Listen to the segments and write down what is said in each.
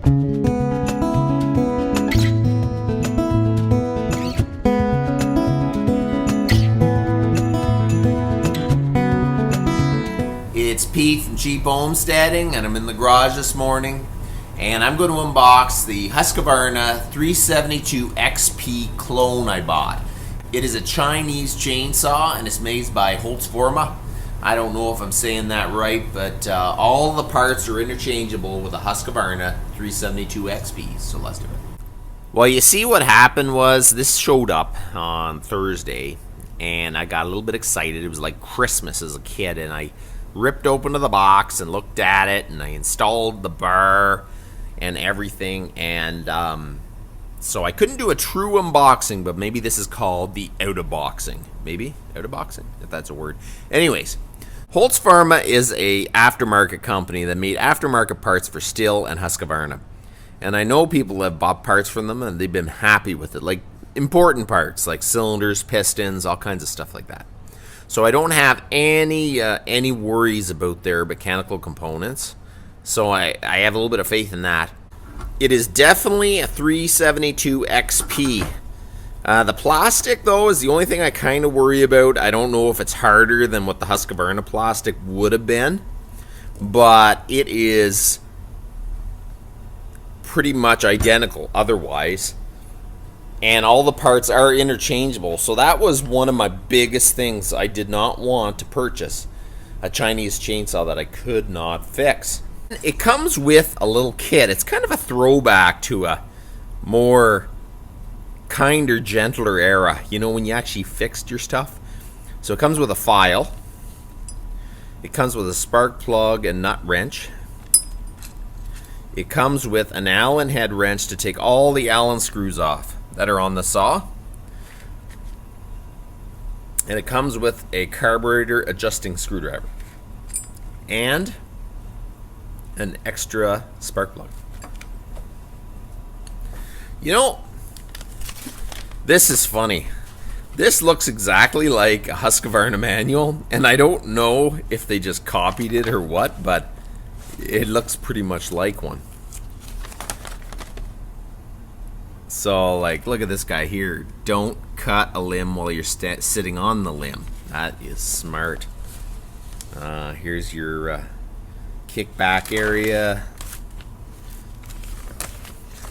It's Pete from Cheap Homesteading, and I'm in the garage this morning, and I'm going to unbox the Husqvarna 372 XP clone I bought. It is a Chinese chainsaw, and it's made by Holtzfforma. I don't know if I'm saying that right, but all the parts are interchangeable with the Husqvarna 372 XP, so let's do it. Well, you see what happened was this showed up on Thursday, and I got a little bit excited. It was like Christmas as a kid, and I ripped open the box and looked at it, and I installed the bar and everything, and so I couldn't do a true unboxing, but maybe this is called the out-of-boxing. Maybe? Out-of-boxing? If that's a word. Anyways, Holtzfforma is a aftermarket company that made aftermarket parts for Stihl and Husqvarna. And I know people have bought parts from them, and they've been happy with it. Like important parts, like cylinders, pistons, all kinds of stuff like that. So I don't have any worries about their mechanical components. So I have a little bit of faith in that. It is definitely a 372 XP. The plastic, though, is the only thing I kind of worry about. I don't know if it's harder than what the Husqvarna plastic would have been, but it is pretty much identical otherwise. And all the parts are interchangeable. So that was one of my biggest things. I did not want to purchase a Chinese chainsaw that I could not fix. It comes with a little kit. It's kind of a throwback to a more kinder, gentler era. You know, when you actually fixed your stuff. So it comes with a file. It comes with a spark plug and nut wrench. It comes with an Allen head wrench to take all the Allen screws off that are on the saw, and it comes with a carburetor adjusting screwdriver and an extra spark plug. You know, this is funny. This looks exactly like a Husqvarna manual, and I don't know if they just copied it or what, but it looks pretty much like one. So, like, look at this guy here. Don't cut a limb while you're sitting on the limb. That is smart. Here's your kickback area.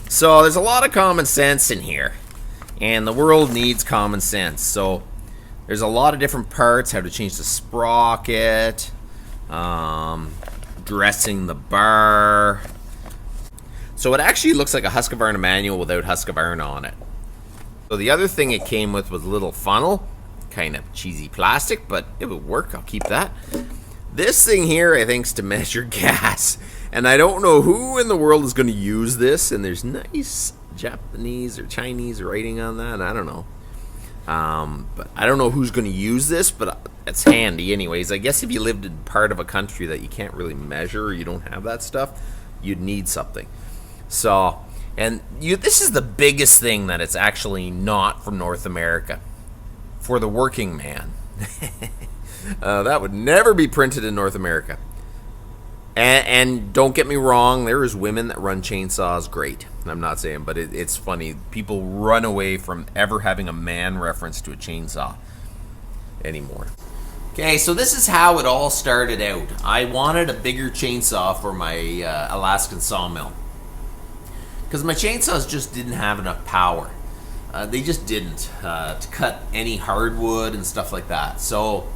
So, there's a lot of common sense in here. And the world needs common sense. So, there's a lot of different parts. How to change the sprocket. Dressing the bar. So it actually looks like a Husqvarna manual without Husqvarna on it. So the other thing it came with was a little funnel. Kind of cheesy plastic, but it would work. I'll keep that. This thing here, I think, is to measure gas. And I don't know who in the world is going to use this. And there's nice Japanese or Chinese writing on that. I don't know. But I don't know who's going to use this, but it's handy anyways. I guess if you lived in part of a country that you can't really measure or you don't have that stuff, you'd need something. So, and this is the biggest thing that it's actually not from North America. For the working man. That would never be printed in North America. And don't get me wrong, there is women that run chainsaws great. I'm not saying, but it's funny. People run away from ever having a man reference to a chainsaw anymore. Okay, so this is how it all started out. I wanted a bigger chainsaw for my Alaskan sawmill. Because my chainsaws just didn't have enough power. They just didn't to cut any hardwood and stuff like that. So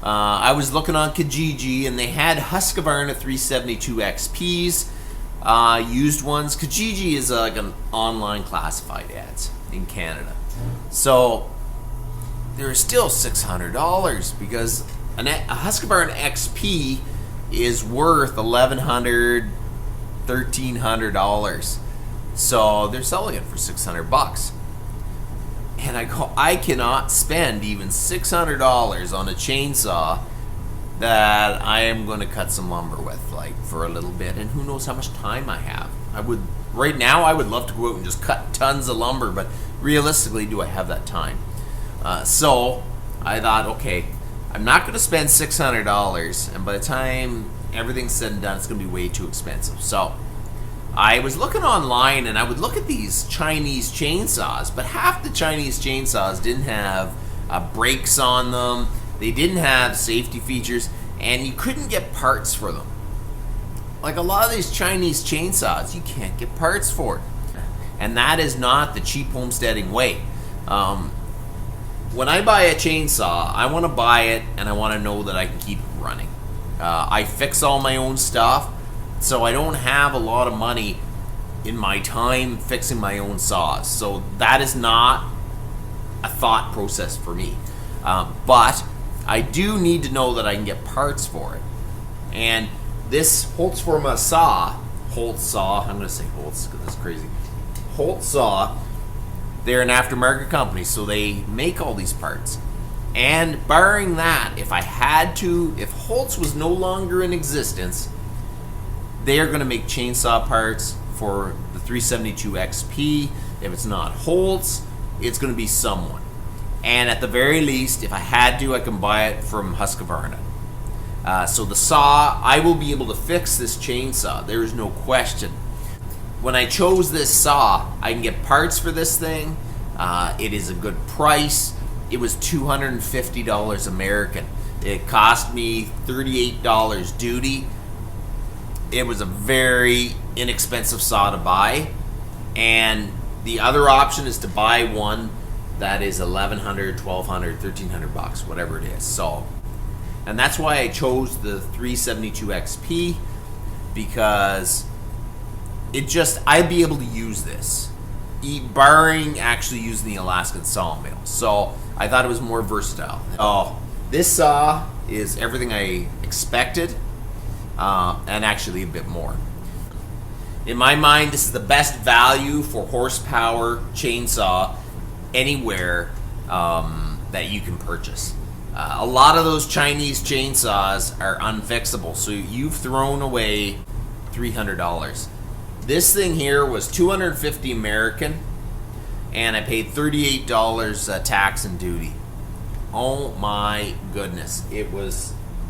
I was looking on Kijiji, and they had Husqvarna 372 XPs, used ones. Kijiji is like an online classified ads in Canada. So they're still $600 because a Husqvarna XP is worth $1,100, $1,300. So they're selling it for $600. And I go, I cannot spend even $600 on a chainsaw that I am going to cut some lumber with, like, for a little bit. And who knows how much time I have. Right now, I would love to go out and just cut tons of lumber, but realistically, do I have that time? So I thought, okay, I'm not going to spend $600, and by the time everything's said and done, it's going to be way too expensive. So I was looking online and I would look at these Chinese chainsaws, but half the Chinese chainsaws didn't have brakes on them. They didn't have safety features, and you couldn't get parts for them. Like a lot of these Chinese chainsaws, you can't get parts for it. And that is not the cheap homesteading way. When I buy a chainsaw, I want to buy it and I want to know that I can keep it running. I fix all my own stuff, so I don't have a lot of money in my time fixing my own saws. So that is not a thought process for me. But I do need to know that I can get parts for it. And this Holtzfforma saw, I'm going to say Holtz because it's crazy. Holtz saw, they're an aftermarket company, so they make all these parts. And barring that, if Holtz was no longer in existence, they are going to make chainsaw parts for the 372 XP. If it's not Holtz, it's going to be someone. And at the very least, if I had to, I can buy it from Husqvarna. So the saw, I will be able to fix this chainsaw. There is no question. When I chose this saw, I can get parts for this thing. It is a good price. It was $250 American. It cost me $38 duty. It was a very inexpensive saw to buy. And the other option is to buy one that is $1,100, $1,200, $1,300, whatever it is. So, and that's why I chose the 372 XP, because I'd be able to use this, barring actually using the Alaskan sawmill. So I thought it was more versatile. Oh, this saw is everything I expected, and actually a bit more. In my mind, this is the best value for horsepower chainsaw anywhere that you can purchase. A lot of those Chinese chainsaws are unfixable, so you've thrown away $300. This thing here was $250 American, and I paid $38 tax and duty. Oh my goodness,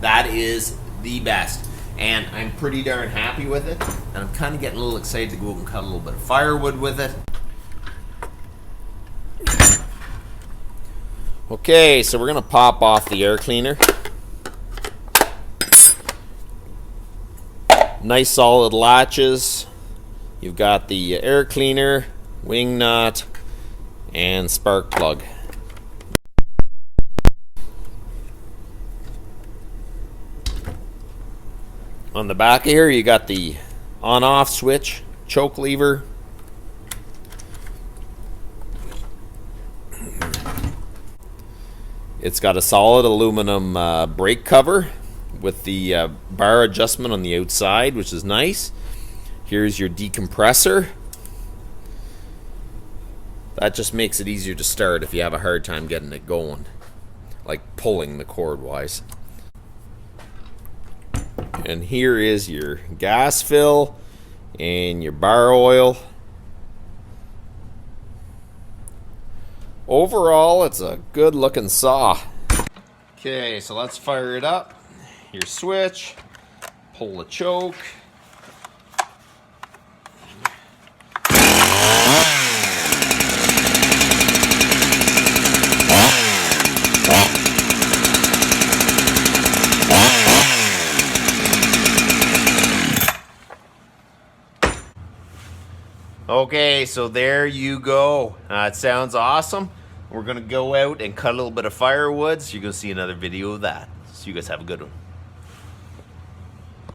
that is the best, and I'm pretty darn happy with it. And I'm kind of getting a little excited to go out and cut a little bit of firewood with it. Okay, so we're gonna pop off the air cleaner. Nice solid latches. You've got the air cleaner, wing nut, and spark plug. On the back here, you got the on-off switch, choke lever. It's got a solid aluminum brake cover with the bar adjustment on the outside, which is nice. Here's your decompressor. That just makes it easier to start if you have a hard time getting it going, like pulling the cord wise. And here is your gas fill and your bar oil. Overall, it's a good looking saw. Okay, so let's fire it up. Your switch, pull the choke. Okay, so there you go. It sounds awesome. We're gonna go out and cut a little bit of firewood, so you're gonna see another video of that. So you guys have a good one.